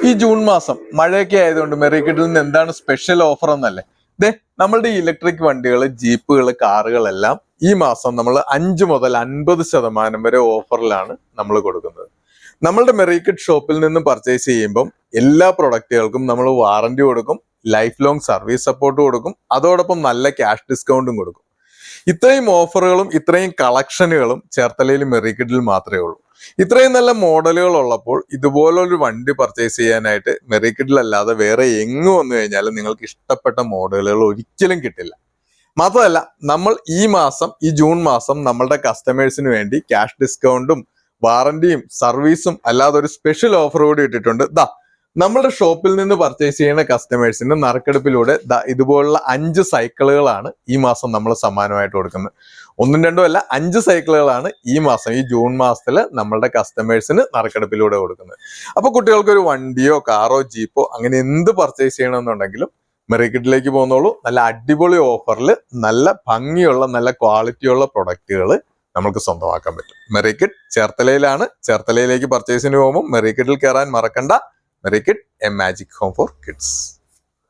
ഈ ജൂൺ മാസം മഴയൊക്കെ ആയതുകൊണ്ട് മെറിക്കിഡിൽ നിന്ന് എന്താണ് സ്പെഷ്യൽ ഓഫർ എന്നല്ലേ? നമ്മളുടെ ഇലക്ട്രിക് വണ്ടികൾ, ജീപ്പുകൾ, കാറുകളെല്ലാം ഈ മാസം നമ്മൾ 5 മുതൽ 50% വരെ ഓഫറിലാണ് നമ്മൾ കൊടുക്കുന്നത്. നമ്മളുടെ മെറിക്കിഡ് ഷോപ്പിൽ നിന്ന് പർച്ചേസ് ചെയ്യുമ്പം എല്ലാ പ്രൊഡക്റ്റുകൾക്കും നമ്മൾ വാറന്റി കൊടുക്കും, ലൈഫ് ലോങ് സർവീസ് സപ്പോർട്ട് കൊടുക്കും, അതോടൊപ്പം നല്ല ക്യാഷ് ഡിസ്കൗണ്ടും കൊടുക്കും. ഇത്രയും ഓഫറുകളും ഇത്രയും കളക്ഷനുകളും ചേർത്തലയിൽ മെറിക്കിഡിൽ മാത്രമേ ഉള്ളൂ. ഇത്രയും നല്ല മോഡലുകൾ ഉള്ളപ്പോൾ ഇതുപോലൊരു വണ്ടി പർച്ചേസ് ചെയ്യാനായിട്ട് മെറിക്കിഡിലല്ലാതെ വേറെ എങ്ങും വന്നു കഴിഞ്ഞാലും നിങ്ങൾക്ക് ഇഷ്ടപ്പെട്ട മോഡലുകൾ ഒരിക്കലും കിട്ടില്ല. മാത്രമല്ല, നമ്മൾ ഈ ജൂൺ മാസം നമ്മളുടെ കസ്റ്റമേഴ്സിന് വേണ്ടി ക്യാഷ് ഡിസ്കൗണ്ടും വാറന്റിയും സർവീസും അല്ലാതെ ഒരു സ്പെഷ്യൽ ഓഫർ കൂടി ഇട്ടിട്ടുണ്ട്. നമ്മളുടെ ഷോപ്പിൽ നിന്ന് പർച്ചേസ് ചെയ്യുന്ന കസ്റ്റമേഴ്സിന് നറുക്കെടുപ്പിലൂടെ ഇതുപോലുള്ള 5 സൈക്കിളുകളാണ് ഈ മാസം നമ്മൾ സമ്മാനമായിട്ട് കൊടുക്കുന്നത്. 1ഉം 2ഉം അല്ല, 5 സൈക്കിളുകളാണ് ഈ ജൂൺ മാസത്തിൽ നമ്മളുടെ കസ്റ്റമേഴ്സിന് നറുക്കെടുപ്പിലൂടെ കൊടുക്കുന്നത്. അപ്പൊ കുട്ടികൾക്ക് ഒരു വണ്ടിയോ കാറോ ജീപ്പോ അങ്ങനെ എന്ത് പർച്ചേസ് ചെയ്യണമെന്നുണ്ടെങ്കിലും മെറിക്കിഡിലേക്ക് പോകുന്നുള്ളൂ. നല്ല അടിപൊളി ഓഫറിൽ നല്ല ഭംഗിയുള്ള നല്ല ക്വാളിറ്റിയുള്ള പ്രൊഡക്റ്റുകൾ നമുക്ക് സ്വന്തമാക്കാൻ പറ്റും. മെറിക്കിഡ് ചേർത്തലയിലാണ്. ചേർത്തലയിലേക്ക് പർച്ചേസിന് പോകുമ്പോൾ മെറിക്കിഡിൽ കയറാൻ മറക്കണ്ട. Merrykid, a magic home for kids.